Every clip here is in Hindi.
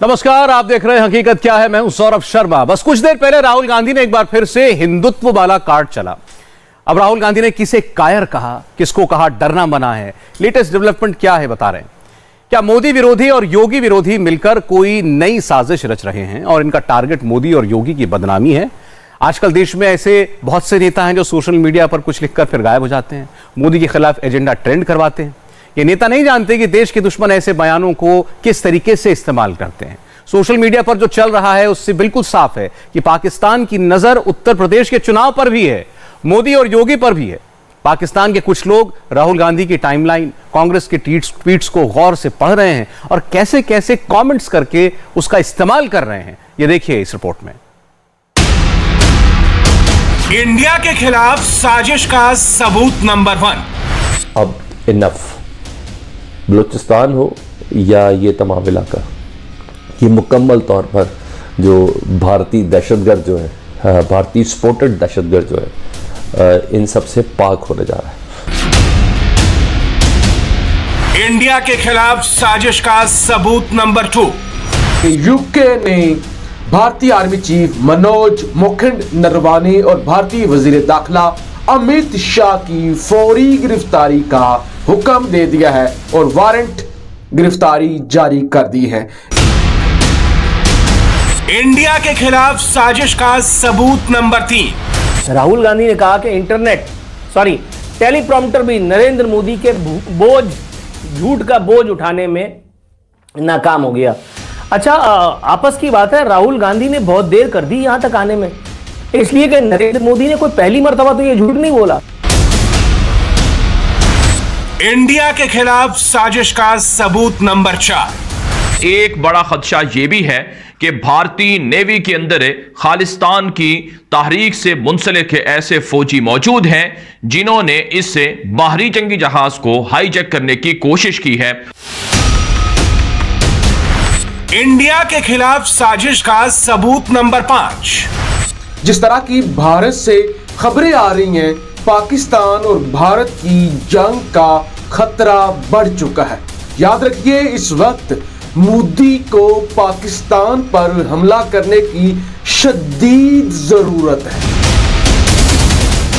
नमस्कार, आप देख रहे हैं हकीकत क्या है। मैं हूं सौरभ शर्मा। बस कुछ देर पहले राहुल गांधी ने एक बार फिर से हिंदुत्व वाला कार्ड चला। अब राहुल गांधी ने किसे कायर कहा, किसको कहा डरना बना है, लेटेस्ट डेवलपमेंट क्या है बता रहे हैं। क्या मोदी विरोधी और योगी विरोधी मिलकर कोई नई साजिश रच रहे हैं और इनका टारगेट मोदी और योगी की बदनामी है? आजकल देश में ऐसे बहुत से नेता हैं जो सोशल मीडिया पर कुछ लिखकर फिर गायब हो जाते हैं, मोदी के खिलाफ एजेंडा ट्रेंड करवाते हैं। ये नेता नहीं जानते कि देश के दुश्मन ऐसे बयानों को किस तरीके से इस्तेमाल करते हैं। सोशल मीडिया पर जो चल रहा है उससे बिल्कुल साफ है कि पाकिस्तान की नजर उत्तर प्रदेश के चुनाव पर भी है, मोदी और योगी पर भी है। पाकिस्तान के कुछ लोग राहुल गांधी की टाइमलाइन, कांग्रेस के ट्वीट्स को गौर से पढ़ रहे हैं और कैसे कैसे कमेंट्स करके उसका इस्तेमाल कर रहे हैं। ये देखिए इस रिपोर्ट में। इंडिया के खिलाफ साजिश का सबूत नंबर 1। अब इनफ, बलूचिस्तान हो या ये तमाम इलाका, ये मुकम्मल तौर पर जो भारतीय दहशतगर्द जो है, भारतीय सपोर्टेड दहशतगर्द जो है, इन सब से पाक होने जा रहा है। इंडिया के खिलाफ साजिश का सबूत नंबर 2। यूके ने भारतीय आर्मी चीफ मनोज मुकुंद नरवाने और भारतीय वजीर दाखिला अमित शाह की फौरी गिरफ्तारी का हुक्म दे दिया है और वारंट गिरफ्तारी जारी कर दी है। इंडिया के खिलाफ साजिश का सबूत नंबर 3। राहुल गांधी ने कहा कि टेलीप्रॉम्प्टर भी नरेंद्र मोदी के झूठ का बोझ उठाने में नाकाम हो गया। अच्छा, आपस की बात है, राहुल गांधी ने बहुत देर कर दी यहां तक आने में, इसलिए कि नरेंद्र मोदी ने कोई पहली मर्तबा तो ये झूठ नहीं बोला। इंडिया के खिलाफ साजिश का सबूत नंबर 4। एक बड़ा खदशा यह भी है कि भारतीय नेवी के अंदर खालिस्तान की तहरीक से मुंसलिक ऐसे फौजी मौजूद हैं जिन्होंने इससे बाहरी जंगी जहाज को हाईजैक करने की कोशिश की है। इंडिया के खिलाफ साजिश का सबूत नंबर 5। जिस तरह की भारत से खबरें आ रही हैं, पाकिस्तान और भारत की जंग का खतरा बढ़ चुका है। याद रखिए, इस वक्त मोदी को पाकिस्तान पर हमला करने की शदीद जरूरत है।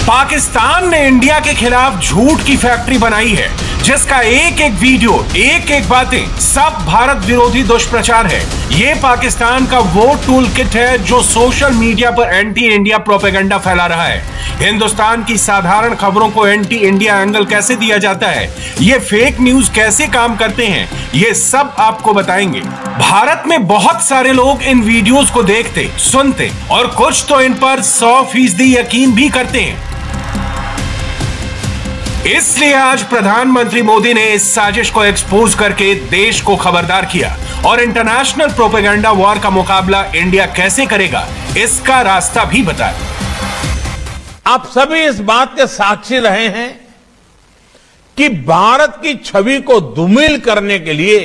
पाकिस्तान ने इंडिया के खिलाफ झूठ की फैक्ट्री बनाई है, जिसका एक एक वीडियो, एक एक बातें सब भारत विरोधी दुष्प्रचार है। ये पाकिस्तान का वो टूल किट है जो सोशल मीडिया पर एंटी इंडिया प्रोपेगेंडा फैला रहा है। हिंदुस्तान की साधारण खबरों को एंटी इंडिया एंगल कैसे दिया जाता है, ये फेक न्यूज कैसे काम करते हैं, ये सब आपको बताएंगे। भारत में बहुत सारे लोग इन वीडियोस को देखते, सुनते और कुछ तो इन पर 100% यकीन भी करते हैं। इसलिए आज प्रधानमंत्री मोदी ने इस साजिश को एक्सपोज करके देश को खबरदार किया और इंटरनेशनल प्रोपेगेंडा वॉर का मुकाबला इंडिया कैसे करेगा, इसका रास्ता भी बताया। आप सभी इस बात के साक्षी रहे हैं कि भारत की छवि को धूमिल करने के लिए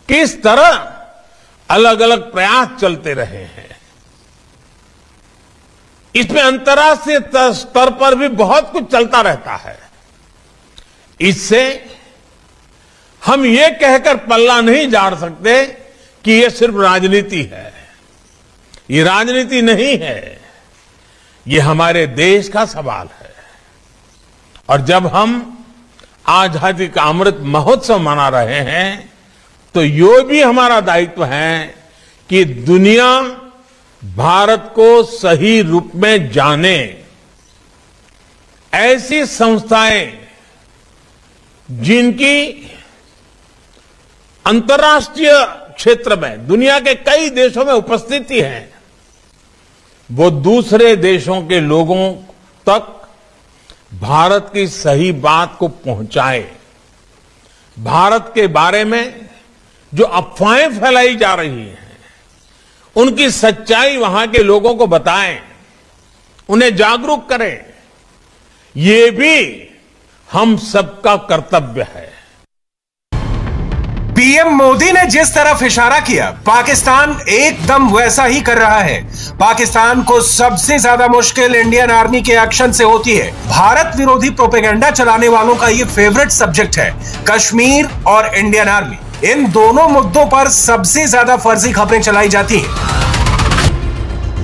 किस तरह अलग अलग प्रयास चलते रहे हैं। इसमें अंतर्राष्ट्रीय स्तर पर भी बहुत कुछ चलता रहता है। इससे हम ये कहकर पल्ला नहीं झाड़ सकते कि ये सिर्फ राजनीति है। ये राजनीति नहीं है, ये हमारे देश का सवाल है। और जब हम आजादी का अमृत महोत्सव मना रहे हैं तो ये भी हमारा दायित्व है कि दुनिया भारत को सही रूप में जाने। ऐसी संस्थाएं जिनकी अंतर्राष्ट्रीय क्षेत्र में दुनिया के कई देशों में उपस्थिति है, वो दूसरे देशों के लोगों तक भारत की सही बात को पहुंचाए। भारत के बारे में जो अफवाहें फैलाई जा रही हैं, उनकी सच्चाई वहां के लोगों को बताएं, उन्हें जागरूक करें। ये भी हम सबका कर्तव्य है। पीएम मोदी ने जिस तरफ इशारा किया, पाकिस्तान एकदम वैसा ही कर रहा है। पाकिस्तान को सबसे ज्यादा मुश्किल इंडियन आर्मी के एक्शन से होती है। भारत विरोधी प्रोपेगेंडा चलाने वालों का ये फेवरेट सब्जेक्ट है, कश्मीर और इंडियन आर्मी। इन दोनों मुद्दों पर सबसे ज्यादा फर्जी खबरें चलाई जाती हैं।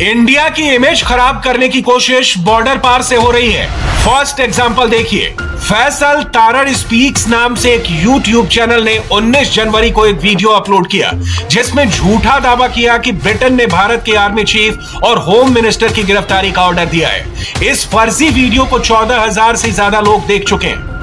इंडिया की इमेज खराब करने की कोशिश बॉर्डर पार से हो रही है। फर्स्ट एग्जांपल देखिए। फैसल तारड़ स्पीक्स नाम से एक यूट्यूब चैनल ने 19 जनवरी को एक वीडियो अपलोड किया जिसमें झूठा दावा किया कि ब्रिटेन ने भारत के आर्मी चीफ और होम मिनिस्टर की गिरफ्तारी का ऑर्डर दिया है। इस फर्जी वीडियो को 14,000 से ज्यादा लोग देख चुके हैं।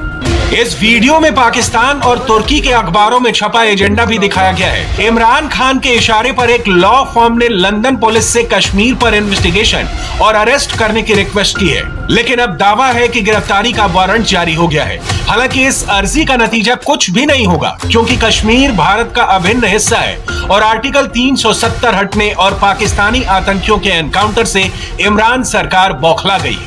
इस वीडियो में पाकिस्तान और तुर्की के अखबारों में छपा एजेंडा भी दिखाया गया है। इमरान खान के इशारे पर एक लॉ फर्म ने लंदन पुलिस से कश्मीर पर इन्वेस्टिगेशन और अरेस्ट करने की रिक्वेस्ट की है, लेकिन अब दावा है कि गिरफ्तारी का वारंट जारी हो गया है। हालांकि इस अर्जी का नतीजा कुछ भी नहीं होगा क्योंकि कश्मीर भारत का अभिन्न हिस्सा है और आर्टिकल 370 हटने और पाकिस्तानी आतंकियों के एनकाउंटर से इमरान सरकार बौखला गई।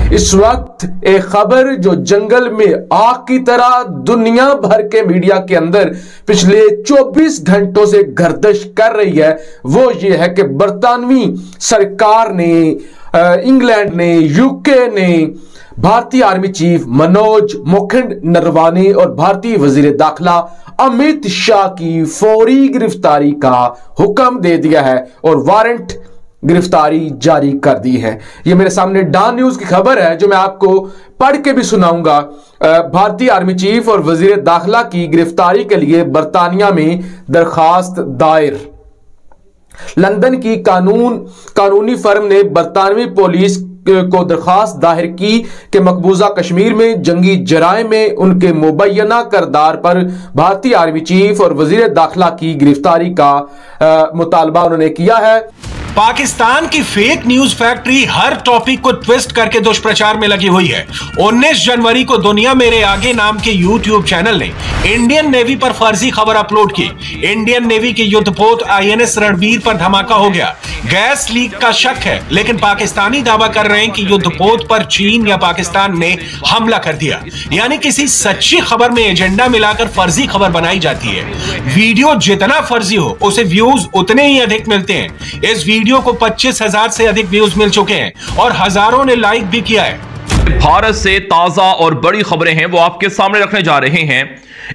इस वक्त एक खबर जो जंगल में आग की तरह दुनिया भर के मीडिया के अंदर पिछले 24 घंटों से गर्दिश कर रही है वो ये है कि बरतानवी सरकार ने, इंग्लैंड ने, यूके ने भारतीय आर्मी चीफ मनोज मुकुंद नरवाने और भारतीय वजीर दाखिला अमित शाह की फौरी गिरफ्तारी का हुक्म दे दिया है और वारंट गिरफ्तारी जारी कर दी है। ये मेरे सामने डॉन न्यूज की खबर है जो मैं आपको पढ़ के भी सुनाऊंगा। भारतीय आर्मी चीफ और वजीर दाखिला की गिरफ्तारी के लिए बरतानिया में दरखास्त दायर। लंदन की कानूनी फर्म ने बरतानवी पुलिस को दरखास्त दायर की कि मकबूजा कश्मीर में जंगी जराए में उनके मुबैना करदार पर भारतीय आर्मी चीफ और वजीर दाखिला की गिरफ्तारी का मुतालबा उन्होंने किया है। पाकिस्तान की फेक न्यूज फैक्ट्री हर टॉपिक को ट्विस्ट करके दुष्प्रचार में लगी हुई है। 19 जनवरी को दुनिया मेरे आगे नाम के यूट्यूब चैनल ने इंडियन नेवी पर फर्जी खबर अपलोड की। इंडियन नेवी के युद्धपोत INS रणबीर पर धमाका हो गया। गैस लीक का शक है, लेकिन पाकिस्तानी दावा कर रहे हैं कि युद्धपोत पर चीन या पाकिस्तान ने हमला कर दिया। यानी किसी सच्ची खबर में एजेंडा मिलाकर फर्जी खबर बनाई जाती है। वीडियो जितना फर्जी हो उसे व्यूज उतने ही अधिक मिलते हैं। इस वीडियो को 25,000 से अधिक व्यूज मिल चुके हैं और हजारों ने लाइक भी किया है। भारत से ताजा और बड़ी खबरें हैं वो आपके सामने रखने जा रहे हैं।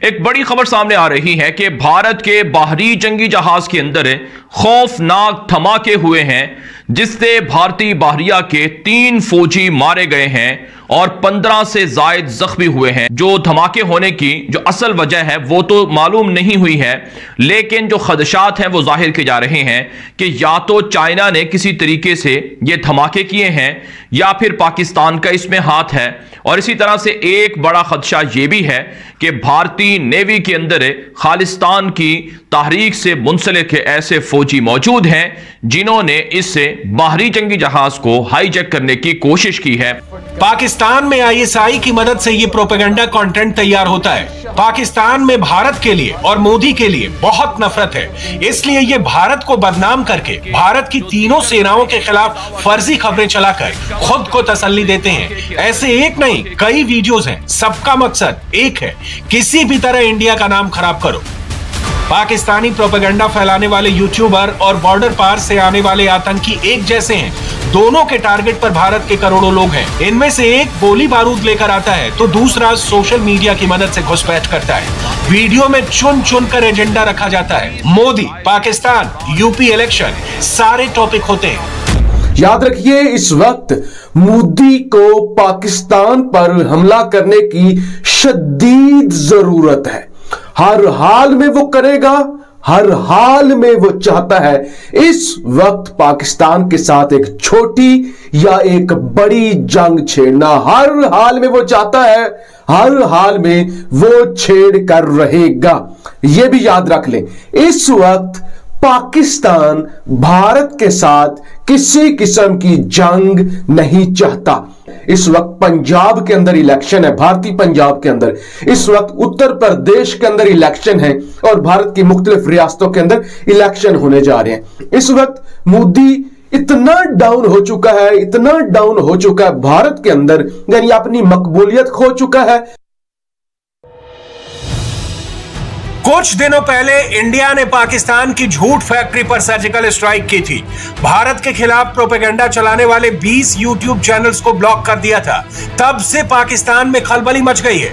एक बड़ी खबर सामने आ रही है कि भारत के बाहरी जंगी जहाज के अंदर खौफनाक धमाके हुए हैं जिससे भारतीय बाहरिया के 3 फौजी मारे गए हैं और 15 से जायद जख्मी हुए हैं। जो धमाके होने की जो असल वजह है वो तो मालूम नहीं हुई है, लेकिन जो खदशात हैं वो जाहिर किए जा रहे हैं कि या तो चाइना ने किसी तरीके से ये धमाके किए हैं या फिर पाकिस्तान का इसमें हाथ है। और इसी तरह से एक बड़ा खदशा ये भी है कि भारतीय नेवी के अंदर खालिस्तान की तहरीक से मुंसलिक ऐसे फौजी मौजूद हैं जिन्होंने इससे बाहरी जंगी जहाज को हाईजैक करने की कोशिश की है। पाकिस्तान में ISI की मदद से ये प्रोपेगेंडा कंटेंट तैयार होता है। पाकिस्तान में भारत के लिए और मोदी के लिए बहुत नफरत है, इसलिए ये भारत को बदनाम करके भारत की तीनों सेनाओं के खिलाफ फर्जी खबरें चलाकर खुद को तसल्ली देते हैं। ऐसे एक नहीं कई वीडियोस हैं, सबका मकसद एक है, किसी भी तरह इंडिया का नाम खराब करो। पाकिस्तानी प्रोपेगेंडा फैलाने वाले यूट्यूबर और बॉर्डर पार से आने वाले आतंकी एक जैसे हैं। दोनों के टारगेट पर भारत के करोड़ों लोग हैं। इनमें से एक गोली बारूद लेकर आता है तो दूसरा सोशल मीडिया की मदद से घुसपैठ करता है। वीडियो में चुन चुन कर एजेंडा रखा जाता है। मोदी, पाकिस्तान, यूपी इलेक्शन, सारे टॉपिक होते हैं। याद रखिए इस वक्त मोदी को पाकिस्तान पर हमला करने की शदीद जरूरत है। हर हाल में वो करेगा, हर हाल में वो चाहता है इस वक्त पाकिस्तान के साथ एक छोटी या एक बड़ी जंग छेड़ना। हर हाल में वो चाहता है, हर हाल में वो छेड़ कर रहेगा। ये भी याद रख लें, इस वक्त पाकिस्तान भारत के साथ किसी किस्म की जंग नहीं चाहता। इस वक्त पंजाब के अंदर इलेक्शन है, भारतीय पंजाब के अंदर इस वक्त उत्तर प्रदेश के अंदर इलेक्शन है और भारत की मुख्तलिफ रियासतों के अंदर इलेक्शन होने जा रहे हैं। इस वक्त मोदी इतना डाउन हो चुका है, इतना डाउन हो चुका है भारत के अंदर, यानी अपनी मकबूलियत खो चुका है। कुछ दिनों पहले इंडिया ने पाकिस्तान की झूठ फैक्ट्री पर सर्जिकल स्ट्राइक की थी। भारत के खिलाफ प्रोपेगेंडा चलाने वाले 20 यूट्यूब चैनल्स को ब्लॉक कर दिया था। तब से पाकिस्तान में खलबली मच गई है।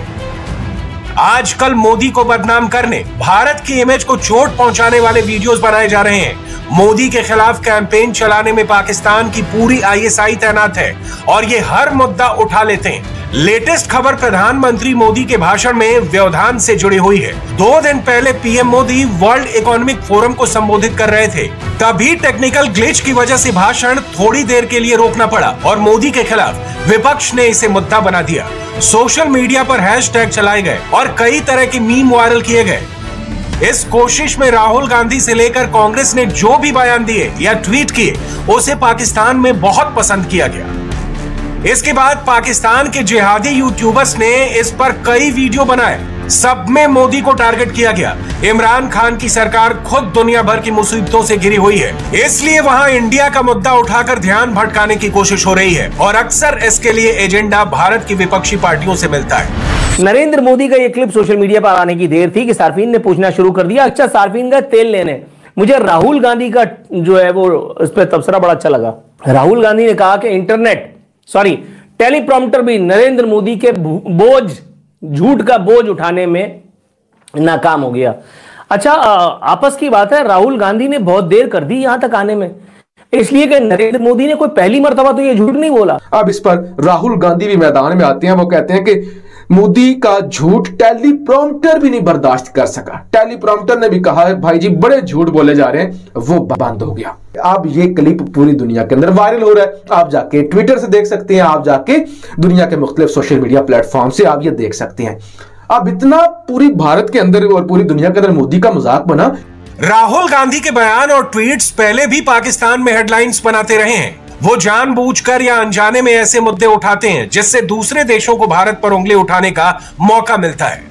आजकल मोदी को बदनाम करने, भारत की इमेज को चोट पहुंचाने वाले वीडियोस बनाए जा रहे हैं। मोदी के खिलाफ कैंपेन चलाने में पाकिस्तान की पूरी आईएसआई तैनात है और ये हर मुद्दा उठा लेते हैं। लेटेस्ट खबर प्रधानमंत्री मोदी के भाषण में व्यवधान से जुड़ी हुई है। 2 दिन पहले PM Modi world economic forum को संबोधित कर रहे थे, तभी टेक्निकल ग्लिच की वजह से भाषण थोड़ी देर के लिए रोकना पड़ा और मोदी के खिलाफ विपक्ष ने इसे मुद्दा बना दिया। सोशल मीडिया पर हैशटैग चलाए गए और कई तरह के मीम वायरल किए गए। इस कोशिश में राहुल गांधी से लेकर कांग्रेस ने जो भी बयान दिए या ट्वीट किए, उसे पाकिस्तान में बहुत पसंद किया गया। इसके बाद पाकिस्तान के जिहादी यूट्यूबर्स ने इस पर कई वीडियो बनाए, सब में मोदी को टारगेट किया गया। इमरान खान की सरकार खुद दुनिया भर की मुसीबतों से घिरी हुई है, इसलिए वहां इंडिया का मुद्दा उठाकर ध्यान भटकाने की कोशिश हो रही है और अक्सर इसके लिए एजेंडा भारत की विपक्षी पार्टियों से मिलता है। नरेंद्र मोदी का यह क्लिप सोशल मीडिया पर आने की देर थी कि सार्फिन ने पूछना शुरू कर दिया, अच्छा सार्फिन का तेल लेने। मुझे राहुल गांधी का जो है वो इस पर तबसरा बड़ा अच्छा लगा। राहुल गांधी ने कहा कि टेलीप्रॉम्प्टर भी नरेंद्र मोदी के झूठ का बोझ उठाने में नाकाम हो गया। अच्छा, आपस की बात है, राहुल गांधी ने बहुत देर कर दी यहां तक आने में, इसलिए कि नरेंद्र मोदी ने कोई पहली मर्तबा तो ये झूठ नहीं बोला। अब इस पर राहुल गांधी भी मैदान में आते हैं। वो कहते हैं कि मोदी का झूठ टेलीप्रॉम्प्टर भी नहीं बर्दाश्त कर सका। टेलीप्रॉम्प्टर ने भी कहा है भाई जी बड़े झूठ बोले जा रहे हैं, वो बंद हो गया। अब ये क्लिप पूरी दुनिया के अंदर वायरल हो रहा है। आप जाके ट्विटर से देख सकते हैं, आप जाके दुनिया के मुख्तलिफ सोशल मीडिया प्लेटफॉर्म से आप ये देख सकते हैं। अब इतना पूरी भारत के अंदर और पूरी दुनिया के अंदर मोदी का मजाक बना। राहुल गांधी के बयान और ट्वीट्स पहले भी पाकिस्तान में हेडलाइंस बनाते रहे हैं। वो जानबूझकर या अनजाने में ऐसे मुद्दे उठाते हैं जिससे दूसरे देशों को भारत पर उंगली उठाने का मौका मिलता है।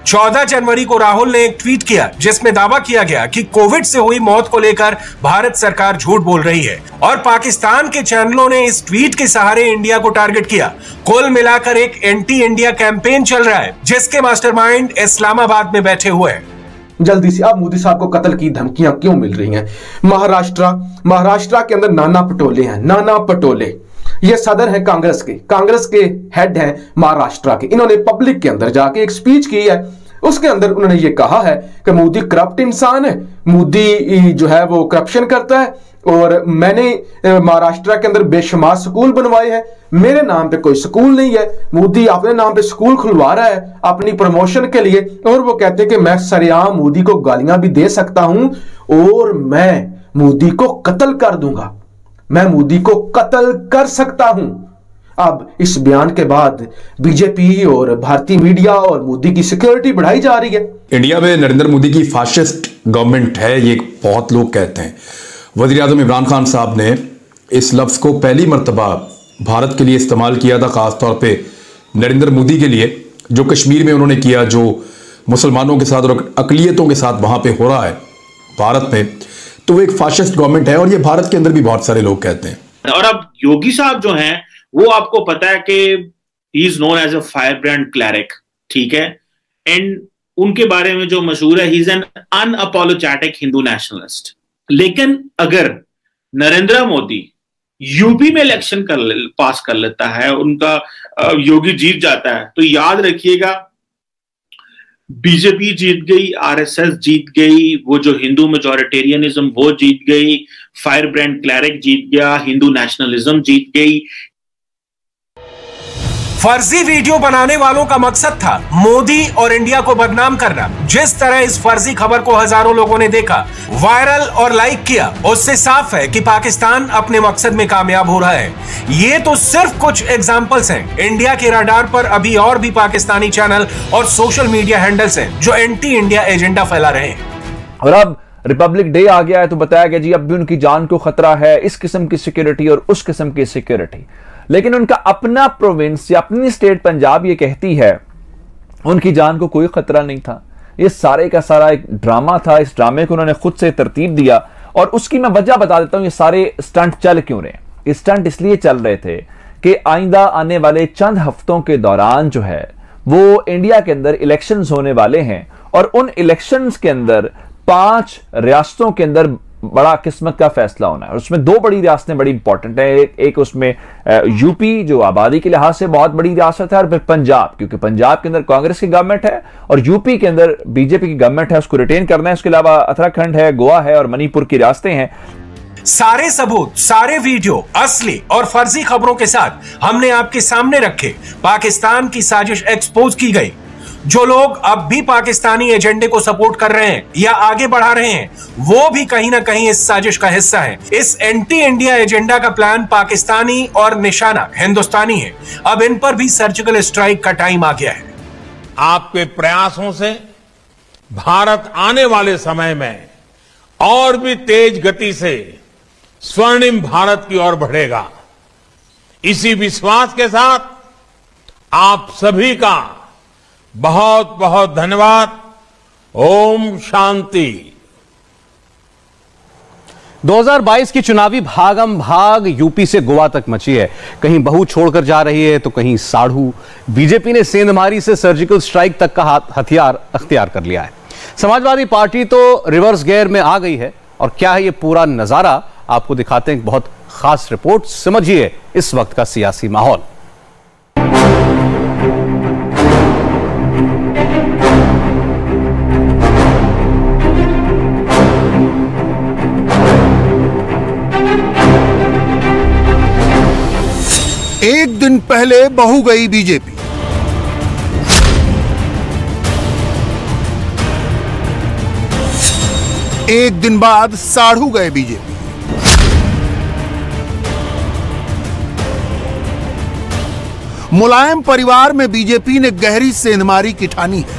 14 जनवरी को राहुल ने एक ट्वीट किया जिसमें दावा किया गया कि कोविड से हुई मौत को लेकर भारत सरकार झूठ बोल रही है और पाकिस्तान के चैनलों ने इस ट्वीट के सहारे इंडिया को टारगेट किया। कुल मिलाकर एक एंटी इंडिया कैंपेन चल रहा है जिसके मास्टरमाइंड इस्लामाबाद में बैठे हुए हैं। जल्दी से अब मोदी साहब को कत्ल की धमकियां क्यों मिल रही हैं? महाराष्ट्र के अंदर नाना पटोले हैं। नाना पटोले ये सदर हैं कांग्रेस के हेड हैं महाराष्ट्र के। इन्होंने पब्लिक के अंदर जाके एक स्पीच की है, उसके अंदर उन्होंने ये कहा है कि मोदी करप्ट इंसान है, मोदी जो है वो करप्शन करता है और मैंने महाराष्ट्र के अंदर बेशुमार स्कूल बनवाए हैं, मेरे नाम पे कोई स्कूल नहीं है, मोदी अपने नाम पे स्कूल खुलवा रहा है अपनी प्रमोशन के लिए। और वो कहते हैं कि मैं सरेआम मोदी को गालियां भी दे सकता हूं और मैं मोदी को कत्ल कर दूंगा, मैं मोदी को कत्ल कर सकता हूं। अब इस बयान के बाद बीजेपी और भारतीय मीडिया और मोदी की सिक्योरिटी बढ़ाई जा रही है। इंडिया में नरेंद्र मोदी की फाशिस्ट गवर्नमेंट है, ये बहुत लोग कहते हैं। वज़ीर आज़म इमरान खान साहब ने इस लफ्ज़ को पहली मर्तबा भारत के लिए इस्तेमाल किया था, ख़ासतौर पे नरेंद्र मोदी के लिए, जो कश्मीर में उन्होंने किया, जो मुसलमानों के साथ और अक़लियतों के साथ वहाँ पे हो रहा है भारत में, तो वो एक फाशिस्ट गवर्नमेंट है और ये भारत के अंदर भी बहुत सारे लोग कहते हैं। और अब योगी साहब जो हैं वो आपको पता है कि he is known as a firebrand cleric, ठीक है, एंड उनके बारे में जो मशहूर है, he is an unapologetic Hindu nationalist. लेकिन अगर नरेंद्र मोदी यूपी में इलेक्शन पास कर लेता है, उनका योगी जीत जाता है, तो याद रखिएगा बीजेपी जीत गई, आरएसएस जीत गई, वो जो हिंदू मेजॉरिटेरियनिज्म वो जीत गई, फायर ब्रांड क्लैरिक जीत गया, हिंदू नेशनलिज्म जीत गई। फर्जी वीडियो बनाने वालों का मकसद था मोदी और इंडिया को बदनाम करना। जिस तरह इस फर्जी खबर को हजारों लोगों ने देखा, वायरल और लाइक किया, उससे साफ है कि पाकिस्तान अपने मकसद में कामयाब हो रहा है। ये तो सिर्फ कुछ एग्जांपल्स हैं। इंडिया के रडार पर अभी और भी पाकिस्तानी चैनल और सोशल मीडिया हैंडल्स हैं जो एंटी इंडिया एजेंडा फैला रहे हैं। और अब रिपब्लिक डे आ गया है तो बताया गया जी अब भी उनकी जान को खतरा है, इस किस्म की सिक्योरिटी और उस किस्म की सिक्योरिटी। लेकिन उनका अपना प्रोविंस या अपनी स्टेट पंजाब ये कहती है उनकी जान को कोई खतरा नहीं था। ये सारे का सारा एक ड्रामा था। इस ड्रामे को उन्होंने खुद से तरतीब दिया और उसकी मैं वजह बता देता हूं। ये सारे स्टंट चल क्यों रहे? ये स्टंट इसलिए चल रहे थे कि आइंदा आने वाले चंद हफ्तों के दौरान जो है वो इंडिया के अंदर इलेक्शंस होने वाले हैं और उन इलेक्शंस के अंदर 5 रियासतों के अंदर बड़ा किस्मत का फैसला होना है। और उसमें दो बड़ी रियासतें बड़ी इंपॉर्टेंट है। एक उसमें यूपी जो आबादी के लिहाज से बहुत बड़ी रियासत है, और फिर पंजाब, क्योंकि पंजाब के अंदर कांग्रेस की गवर्नमेंट है और यूपी के अंदर बीजेपी की गवर्नमेंट है, उसको रिटेन करना है। उसके अलावा उत्तराखंड है, गोवा है और मणिपुर की रियासतें हैं। सारे सबूत, सारे वीडियो असली और फर्जी खबरों के साथ हमने आपके सामने रखे। पाकिस्तान की साजिश एक्सपोज की गई। जो लोग अब भी पाकिस्तानी एजेंडे को सपोर्ट कर रहे हैं या आगे बढ़ा रहे हैं, वो भी कहीं ना कहीं इस साजिश का हिस्सा है। इस एंटी इंडिया एजेंडा का प्लान पाकिस्तानी और निशाना हिंदुस्तानी है। अब इन पर भी सर्जिकल स्ट्राइक का टाइम आ गया है। आपके प्रयासों से भारत आने वाले समय में और भी तेज गति से स्वर्णिम भारत की ओर बढ़ेगा। इसी विश्वास के साथ आप सभी का बहुत बहुत धन्यवाद। ओम शांति। 2022 की चुनावी भागम भाग यूपी से गोवा तक मची है। कहीं बहू छोड़कर जा रही है तो कहीं साढ़ू। बीजेपी ने सेंधमारी से सर्जिकल स्ट्राइक तक का हथियार अख्तियार कर लिया है। समाजवादी पार्टी तो रिवर्स गियर में आ गई है। और क्या है ये पूरा नजारा, आपको दिखाते हैं एक बहुत खास रिपोर्ट। समझिए इस वक्त का सियासी माहौल। एक दिन पहले बहू गई बीजेपी, एक दिन बाद साढ़ू गए बीजेपी। मुलायम परिवार में बीजेपी ने गहरी सेंधमारी की ठानी है।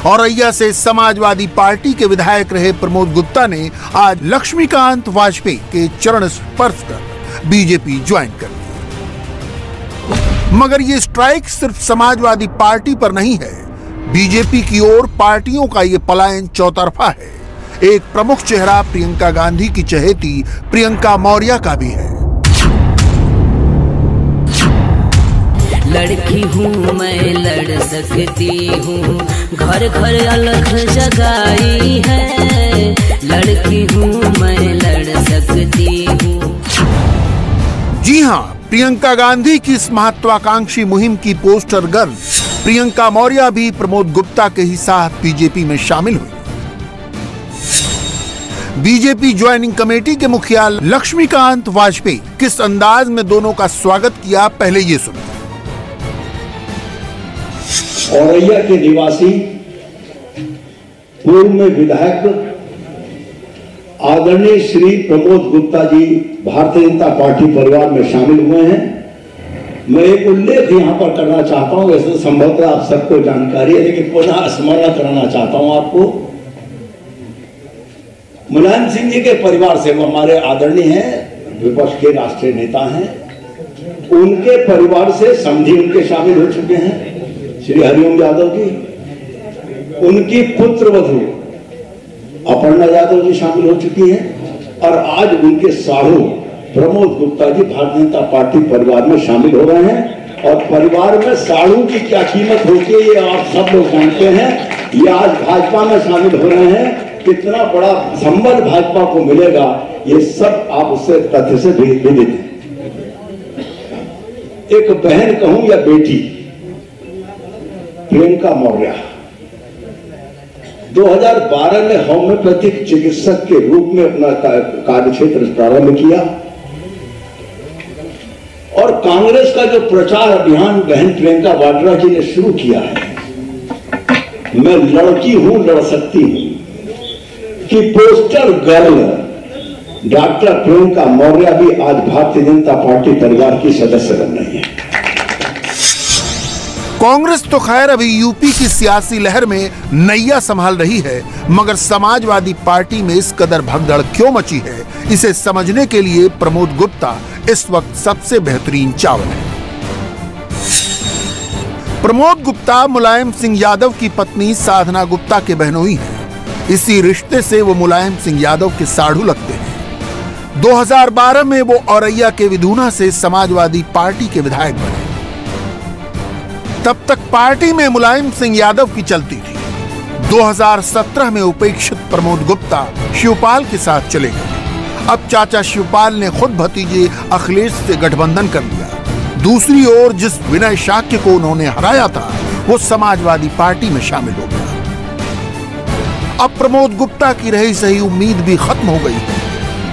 औरैया से समाजवादी पार्टी के विधायक रहे प्रमोद गुप्ता ने आज लक्ष्मीकांत वाजपेयी के चरण स्पर्श कर बीजेपी ज्वाइन कर ली। मगर ये स्ट्राइक सिर्फ समाजवादी पार्टी पर नहीं है। बीजेपी की ओर पार्टियों का ये पलायन चौतरफा है। एक प्रमुख चेहरा प्रियंका गांधी की चहेती प्रियंका मौर्य का भी है। लड़की हूँ मैं, लड़ सकती हूँ, घर घर अलग जगाई है। लड़की हूँ मैं, लड़ सकती हूँ। जी हाँ, प्रियंका गांधी की इस महत्वाकांक्षी मुहिम की पोस्टर गर्ल प्रियंका मौर्य भी प्रमोद गुप्ता के ही साथ बीजेपी में शामिल हुई। बीजेपी ज्वाइनिंग कमेटी के मुखिया लक्ष्मीकांत वाजपेयी किस अंदाज में दोनों का स्वागत किया, पहले ये सुनिए। औरैया के निवासी पूर्व में विधायक आदरणीय श्री प्रमोद गुप्ता जी भारतीय जनता पार्टी परिवार में शामिल हुए हैं। मैं एक उल्लेख यहां पर करना चाहता हूं, वैसे संभवतः आप सबको जानकारी है, लेकिन पुनः स्मरण कराना चाहता हूं आपको। मुलायम सिंह जी के परिवार से, वो हमारे आदरणीय हैं, विपक्ष के राष्ट्रीय नेता हैं, उनके परिवार से समधी उनके शामिल हो चुके हैं, श्री हरिओम यादव की, उनकी पुत्र वधू अपर्णा यादव जी शामिल हो चुकी हैं, और आज उनके साढ़ू प्रमोद गुप्ता जी भारतीय जनता पार्टी परिवार में शामिल हो रहे हैं। और परिवार में साढ़ू की क्या कीमत होती है ये आप सब लोग जानते हैं। ये आज भाजपा में शामिल हो रहे हैं, कितना बड़ा संबल भाजपा को मिलेगा ये सब आप उससे तथ्य से विदित हैं। एक बहन कहूं या बेटी, प्रियंका मौर्य 2012 में होम्योपैथिक चिकित्सक के रूप में अपना कार्य क्षेत्र प्रारंभ किया, और कांग्रेस का जो प्रचार अभियान बहन प्रियंका वाड्रा जी ने शुरू किया है, मैं लड़की हूं लड़ सकती हूं, कि poster girl doctor Priyanka Maurya भी आज भारतीय जनता पार्टी परिवार की सदस्य बन रही है। कांग्रेस तो खैर अभी यूपी की सियासी लहर में नैया संभाल रही है, मगर समाजवादी पार्टी में इस कदर भगदड़ क्यों मची है, इसे समझने के लिए प्रमोद गुप्ता इस वक्त सबसे बेहतरीन चावल है। प्रमोद गुप्ता मुलायम सिंह यादव की पत्नी साधना गुप्ता के बहनोई हैं। इसी रिश्ते से वो मुलायम सिंह यादव के साढ़ू लगते हैं। 2012 में वो औरैया के विधूना से समाजवादी पार्टी के विधायक बने। तब तक पार्टी में मुलायम सिंह यादव की चलती थी। 2017 में उपेक्षित प्रमोद गुप्ता शिवपाल के साथ चले गए। अब चाचा शिवपाल ने खुद भतीजे अखिलेश से गठबंधन कर लिया। दूसरी ओर जिस विनय शाक्य को उन्होंने हराया था वो समाजवादी पार्टी में शामिल हो गया। अब प्रमोद गुप्ता की रही सही उम्मीद भी खत्म हो गई है।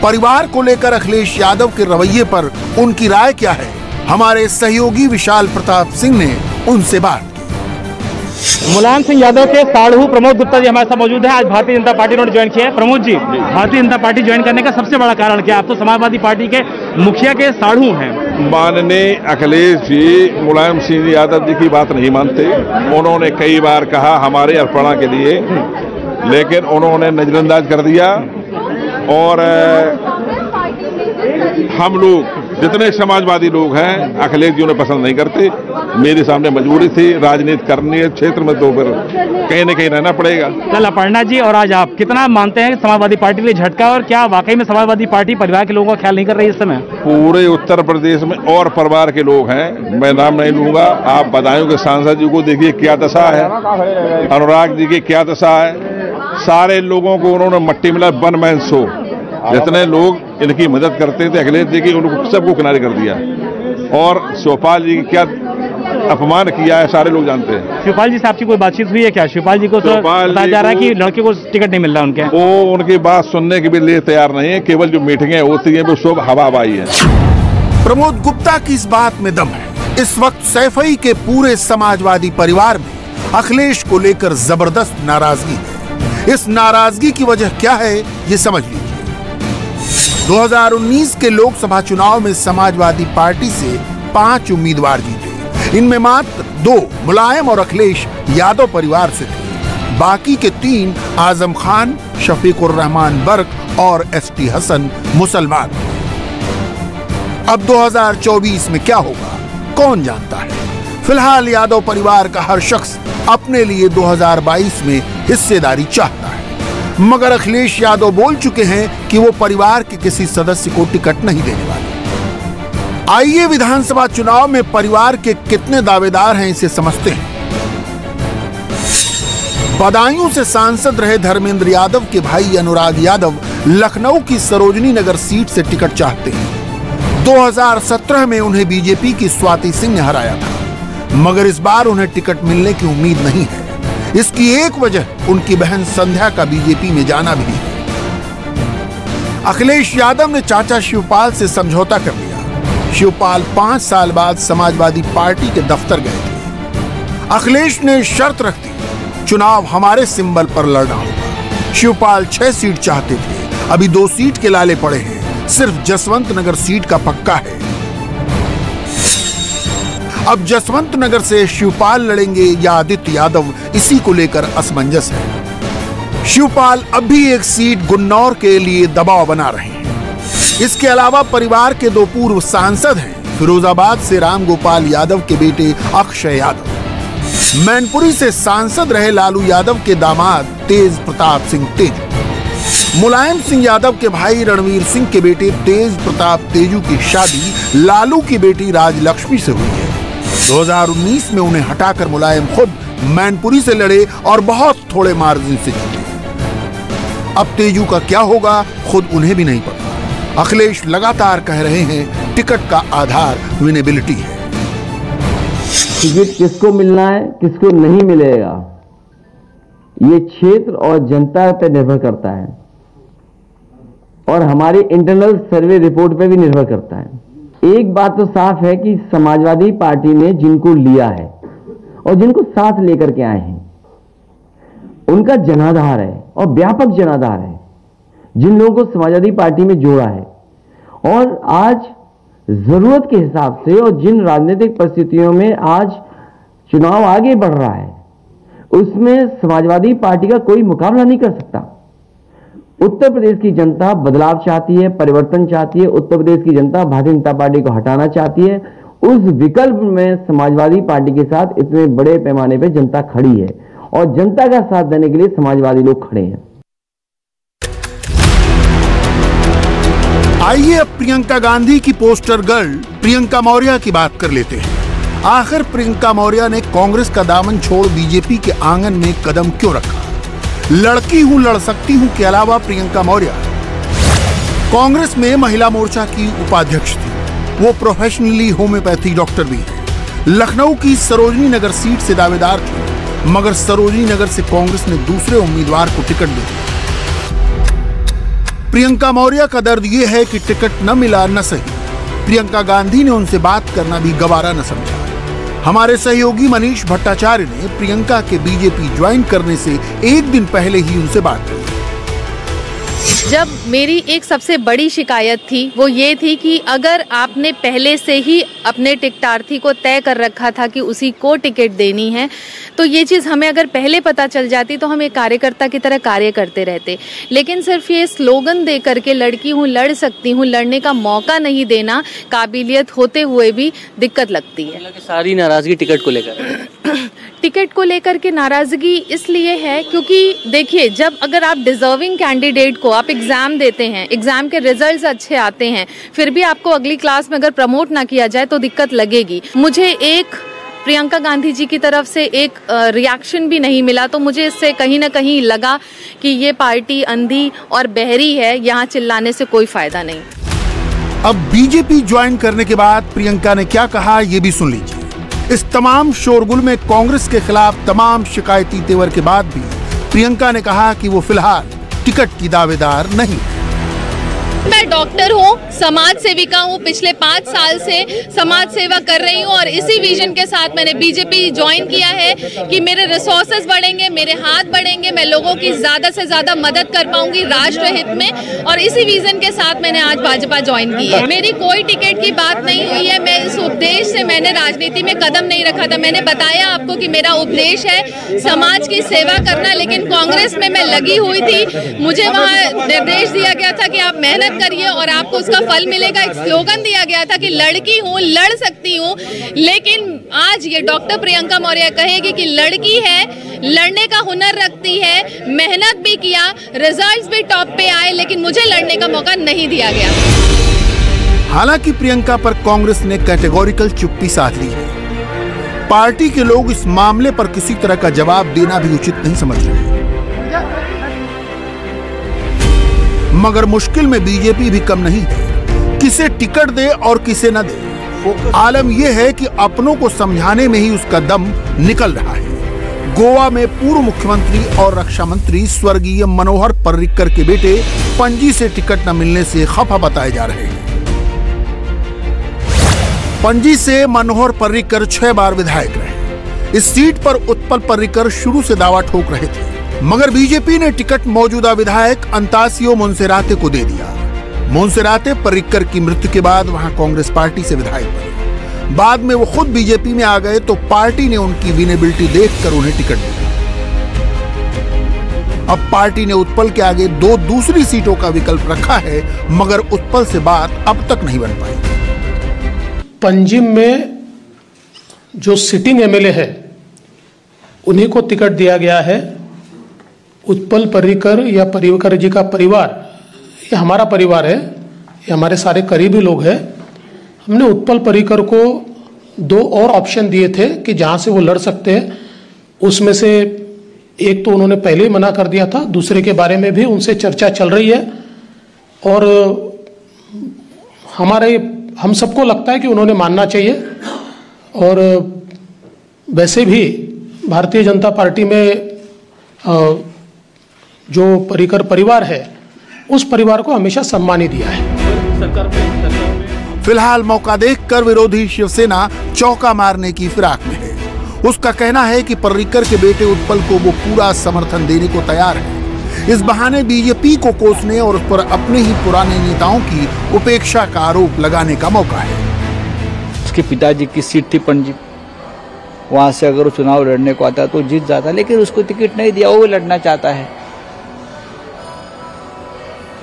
परिवार को लेकर अखिलेश यादव के रवैये पर उनकी राय क्या है, हमारे सहयोगी विशाल प्रताप सिंह ने उनसे बात की। मुलायम सिंह यादव के साढ़ू प्रमोद गुप्ता जी हमारे साथ मौजूद हैं। आज भारतीय जनता पार्टी उन्होंने ज्वाइन किया है। प्रमोद जी, भारतीय जनता पार्टी ज्वाइन करने का सबसे बड़ा कारण क्या है? आप तो समाजवादी पार्टी के मुखिया के साढ़ू हैं। माननीय अखिलेश जी मुलायम सिंह यादव जी की बात नहीं मानते। उन्होंने कई बार कहा हमारे अर्पणा के लिए, लेकिन उन्होंने नजरअंदाज कर दिया। और हम लोग जितने समाजवादी लोग हैं अखिलेश जी उन्हें पसंद नहीं करते। मेरे सामने मजबूरी थी, राजनीति करनी है क्षेत्र में तो फिर कहीं न कहीं रहना पड़ेगा। कल अपर्णा जी और आज आप कितना मानते हैं समाजवादी पार्टी के लिए झटका, और क्या वाकई में समाजवादी पार्टी परिवार के लोगों का ख्याल नहीं कर रही इस समय? पूरे उत्तर प्रदेश में और परिवार के लोग हैं, मैं नाम नहीं लूंगा। आप बदायूं के सांसद जी को देखिए क्या दशा है, अनुराग जी की क्या दशा है। सारे लोगों को उन्होंने मट्टी मिला, वन मैन शो। जितने लोग इनकी मदद करते थे अखिलेश जी की, उनको सबको किनारे कर दिया। और शिवपाल जी की क्या अपमान किया है सारे लोग जानते हैं। शिवपाल जी से आपकी कोई बातचीत हुई है क्या? शिवपाल जी को तो बताया जा रहा है कि लड़के को टिकट नहीं मिल रहा उनके। वो उनकी बात सुनने के भी लिए तैयार नहीं है। केवल जो मीटिंगें होती हैं वो सब हवाबाई है। प्रमोद गुप्ता की इस बात में दम है। इस वक्त सैफई के पूरे समाजवादी परिवार में अखिलेश को लेकर जबरदस्त नाराजगी है। इस नाराजगी की वजह क्या है ये समझ लीजिए। 2019 के लोकसभा चुनाव में समाजवादी पार्टी से 5 उम्मीदवार जीते। इनमें मात्र 2 मुलायम और अखिलेश यादव परिवार से थे। बाकी के 3 आजम खान, शफीकुर रहमान बर्क और एसटी हसन मुसलमान। अब 2024 में क्या होगा कौन जानता है। फिलहाल यादव परिवार का हर शख्स अपने लिए 2022 में हिस्सेदारी चाहता है, मगर अखिलेश यादव बोल चुके हैं कि वो परिवार के किसी सदस्य को टिकट नहीं देने वाले। आइए विधानसभा चुनाव में परिवार के कितने दावेदार हैं इसे समझते हैं। बदायूं से सांसद रहे धर्मेंद्र यादव के भाई अनुराग यादव लखनऊ की सरोजनी नगर सीट से टिकट चाहते हैं। 2017 में उन्हें बीजेपी की स्वाति सिंह ने हराया था, मगर इस बार उन्हें टिकट मिलने की उम्मीद नहीं है। इसकी एक वजह उनकी बहन संध्या का बीजेपी में जाना भी है। अखिलेश यादव ने चाचा शिवपाल से समझौता कर लिया। शिवपाल 5 साल बाद समाजवादी पार्टी के दफ्तर गए थे। अखिलेश ने शर्त रख दी, चुनाव हमारे सिंबल पर लड़ना होगा। शिवपाल 6 सीट चाहते थे, अभी 2 सीट के लाले पड़े हैं। सिर्फ जसवंत नगर सीट का पक्का है। अब जसवंत नगर से शिवपाल लड़ेंगे या आदित्य यादव, इसी को लेकर असमंजस है। शिवपाल अब भी एक सीट गुन्नौर के लिए दबाव बना रहे हैं। इसके अलावा परिवार के 2 पूर्व सांसद हैं, फिरोजाबाद से राम गोपाल यादव के बेटे अक्षय यादव, मैनपुरी से सांसद रहे लालू यादव के दामाद तेज प्रताप सिंह तेजू, मुलायम सिंह यादव के भाई रणवीर सिंह के बेटे तेज प्रताप तेजू की शादी लालू की बेटी राजलक्ष्मी से हुई है। 2019 में उन्हें हटाकर मुलायम खुद मैनपुरी से लड़े और बहुत थोड़े मार्जिन से जीते। अब तेजू का क्या होगा खुद उन्हें भी नहीं पता। अखिलेश लगातार कह रहे हैं टिकट का आधार विनेबिलिटी है। टिकट किसको मिलना है किसको नहीं मिलेगा ये क्षेत्र और जनता पर निर्भर करता है, और हमारी इंटरनल सर्वे रिपोर्ट पे भी निर्भर करता है। एक बात तो साफ है कि समाजवादी पार्टी ने जिनको लिया है और जिनको साथ लेकर के आए हैं उनका जनाधार है और व्यापक जनाधार है। जिन लोगों को समाजवादी पार्टी में जोड़ा है और आज जरूरत के हिसाब से और जिन राजनीतिक परिस्थितियों में आज चुनाव आगे बढ़ रहा है उसमें समाजवादी पार्टी का कोई मुकाबला नहीं कर सकता। उत्तर प्रदेश की जनता बदलाव चाहती है, परिवर्तन चाहती है। उत्तर प्रदेश की जनता भारतीय जनता पार्टी को हटाना चाहती है। उस विकल्प में समाजवादी पार्टी के साथ इतने बड़े पैमाने पर जनता खड़ी है और जनता का साथ देने के लिए समाजवादी लोग खड़े हैं। आइए अब प्रियंका गांधी की पोस्टर गर्ल प्रियंका मौर्य की बात कर लेते हैं। आखिर प्रियंका मौर्य ने कांग्रेस का दामन छोड़ बीजेपी के आंगन में कदम क्यों रखा? लड़की हूं लड़ सकती हूं के अलावा प्रियंका मौर्य कांग्रेस में महिला मोर्चा की उपाध्यक्ष थी। वो प्रोफेशनली होम्योपैथी डॉक्टर भी है। लखनऊ की सरोजनी नगर सीट से दावेदार थी, मगर सरोजनी नगर से कांग्रेस ने दूसरे उम्मीदवार को टिकट दे दी। प्रियंका मौर्य का दर्द यह है कि टिकट न मिला न सही। प्रियंका गांधी ने उनसे बात करना भी गवारा न समझा। हमारे सहयोगी मनीष भट्टाचार्य ने प्रियंका के बीजेपी ज्वाइन करने से एक दिन पहले ही उनसे बात की। जब मेरी एक सबसे बड़ी शिकायत थी वो ये थी कि अगर आपने पहले से ही अपने टिकटार्थी को तय कर रखा था कि उसी को टिकट देनी है, तो ये चीज़ हमें अगर पहले पता चल जाती तो हम एक कार्यकर्ता की तरह कार्य करते रहते। लेकिन सिर्फ ये स्लोगन दे करके लड़की हूँ लड़ सकती हूँ, लड़ने का मौका नहीं देना, काबिलियत होते हुए भी दिक्कत लगती है। सारी नाराजगी टिकट को लेकर टिकट को लेकर के नाराजगी इसलिए है क्योंकि देखिए, जब अगर आप डिजर्विंग कैंडिडेट को आप एग्जाम देते हैं, एग्जाम के रिजल्ट्स अच्छे आते हैं, फिर भी आपको अगली क्लास में अगर प्रमोट ना किया जाए तो दिक्कत लगेगी। मुझे एक प्रियंका गांधी जी की तरफ से एक रिएक्शन भी नहीं मिला, तो मुझे इससे कहीं ना कहीं लगा कि ये पार्टी अंधी और बहरी है, यहाँ चिल्लाने से कोई फायदा नहीं। अब बीजेपी ज्वाइन करने के बाद प्रियंका ने क्या कहा, ये भी सुन लीजिए। इस तमाम शोरगुल में कांग्रेस के खिलाफ तमाम शिकायती तेवर के बाद भी प्रियंका ने कहा कि वो फिलहाल टिकट की दावेदार नहीं। मैं डॉक्टर हूँ, समाज सेविका हूँ, पिछले 5 साल से समाज सेवा कर रही हूँ और इसी विजन के साथ मैंने बीजेपी ज्वाइन किया है कि मेरे रिसोर्सेज बढ़ेंगे, मेरे हाथ बढ़ेंगे, मैं लोगों की ज्यादा से ज्यादा मदद कर पाऊंगी राष्ट्र हित में, और इसी विजन के साथ मैंने आज भाजपा ज्वाइन की है। मेरी कोई टिकट की बात नहीं हुई है, मैं इस उपदेश से मैंने राजनीति में कदम नहीं रखा था। मैंने बताया आपको कि मेरा उपदेश है समाज की सेवा करना, लेकिन कांग्रेस में मैं लगी हुई थी। मुझे वहाँ निर्देश दिया गया था कि आप मेहनत करिए और आपको उसका फल मिलेगा। एक स्लोगन दिया गया था कि लड़की हूँ लड़ सकती हूँ, लेकिन आज ये डॉक्टर प्रियंका मौर्य कहेगी कि लड़की है, लड़ने का हुनर रखती है, मेहनत भी किया, रिजल्ट्स भी टॉप पे आए, लेकिन मुझे लड़ने का मौका नहीं दिया गया। हालांकि प्रियंका पर कांग्रेस ने कैटेगोरिकल चुप्पी साध ली है। पार्टी के लोग इस मामले पर किसी तरह का जवाब देना भी उचित नहीं समझ रहे। मगर मुश्किल में बीजेपी भी कम नहीं है, किसे टिकट दे और किसे न दे। आलम यह है कि अपनों को समझाने में ही उसका दम निकल रहा है। गोवा में पूर्व मुख्यमंत्री और रक्षा मंत्री स्वर्गीय मनोहर पर्रिकर के बेटे पणजी से टिकट न मिलने से खफा बताए जा रहे हैं। पणजी से मनोहर पर्रिकर 6 बार विधायक रहे। इस सीट पर उत्पल पर्रिकर शुरू से दावा ठोक रहे थे, मगर बीजेपी ने टिकट मौजूदा विधायक अंतासियो मोन्सेराते को दे दिया। मोन्सेराते पर्रिकर की मृत्यु के बाद वहां कांग्रेस पार्टी से विधायक बने। बाद में वो खुद बीजेपी में आ गए तो पार्टी ने उनकी विनेबिलिटी देखकर उन्हें टिकट दिया। अब पार्टी ने उत्पल के आगे 2 दूसरी सीटों का विकल्प रखा है, मगर उत्पल से बात अब तक नहीं बन पाई। पंजिम में जो सिटिंग एमएलए है उन्हीं को टिकट दिया गया है। उत्पल पर्रिकर या पर्रिकर जी का परिवार, ये हमारा परिवार है, ये हमारे सारे करीबी लोग हैं। हमने उत्पल पर्रिकर को 2 और ऑप्शन दिए थे कि जहां से वो लड़ सकते हैं। उसमें से एक तो उन्होंने पहले ही मना कर दिया था, दूसरे के बारे में भी उनसे चर्चा चल रही है और हम सबको लगता है कि उन्होंने मानना चाहिए। और वैसे भी भारतीय जनता पार्टी में जो पर्रिकर परिवार है उस परिवार को हमेशा सम्मान ही दिया है। फिलहाल मौका देखकर विरोधी शिवसेना चौका मारने की फिराक में है। उसका कहना है कि पर्रिकर के बेटे उत्पल को वो पूरा समर्थन देने को तैयार है। इस बहाने बीजेपी को कोसने और उस पर अपने ही पुराने नेताओं की उपेक्षा का आरोप लगाने का मौका है। उसके पिताजी की सीट थी पणजी, वहां से अगर वो चुनाव लड़ने को आता तो जीत जाता, लेकिन उसको टिकट नहीं दिया, वो लड़ना चाहता है।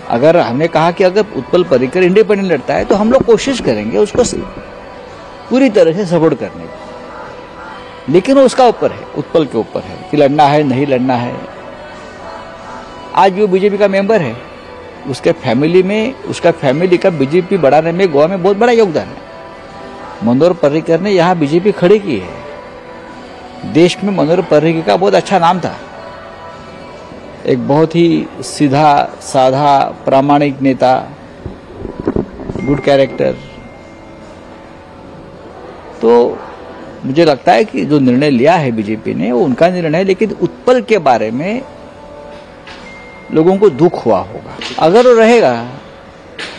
अगर हमने कहा कि अगर उत्पल पर्रिकर इंडिपेंडेंट लड़ता है तो हम लोग कोशिश करेंगे उसको पूरी तरह से सपोर्ट करने की, लेकिन वो उसका ऊपर है, उत्पल के ऊपर है कि लड़ना है नहीं लड़ना है। आज भी वो बीजेपी का मेंबर है, उसके फैमिली में, उसका फैमिली का बीजेपी बढ़ाने में गोवा में बहुत बड़ा योगदान है। मनोहर पर्रिकर ने यहाँ बीजेपी खड़ी की है। देश में मनोहर पर्रिकर का बहुत अच्छा नाम था। एक बहुत ही सीधा साधा प्रामाणिक नेता, गुड कैरेक्टर। तो मुझे लगता है कि जो निर्णय लिया है बीजेपी ने वो उनका निर्णय है, लेकिन उत्पल के बारे में लोगों को दुख हुआ होगा। अगर वो रहेगा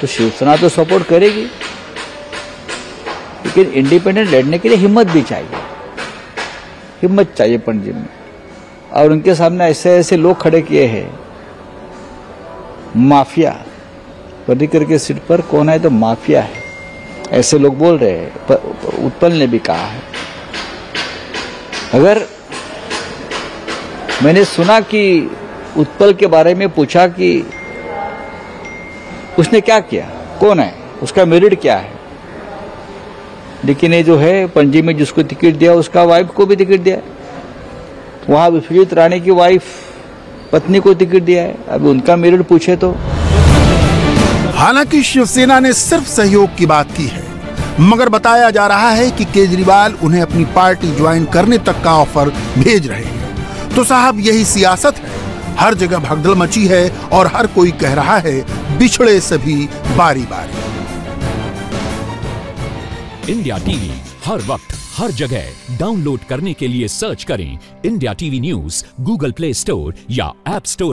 तो शिवसेना तो सपोर्ट करेगी, लेकिन इंडिपेंडेंट लड़ने के लिए हिम्मत भी चाहिए, हिम्मत चाहिए पंजिम में। और उनके सामने ऐसे ऐसे लोग खड़े किए हैं, माफिया, पर्रिकर के सीट पर कौन है तो माफिया है, ऐसे लोग बोल रहे हैं। उत्पल ने भी कहा है। अगर मैंने सुना कि उत्पल के बारे में पूछा कि उसने क्या किया, कौन है, उसका मेरिट क्या है, लेकिन ये जो है पणजी में जिसको टिकट दिया उसका वाइफ को भी टिकट दिया, वहां विश्वजीत राणे की वाइफ पत्नी को टिकट दिया है। अभी उनका मेरिट पूछे तो। हालांकि शिवसेना ने सिर्फ सहयोग की बात की है, मगर बताया जा रहा है कि केजरीवाल उन्हें अपनी पार्टी ज्वाइन करने तक का ऑफर भेज रहे हैं। तो साहब यही सियासत है, हर जगह भगदड़ मची है और हर कोई कह रहा है बिछड़े सभी बारी बारी। इंडिया टीवी हर वक्त हर जगह डाउनलोड करने के लिए सर्च करें India TV news Google play store या ऐप स्टोर।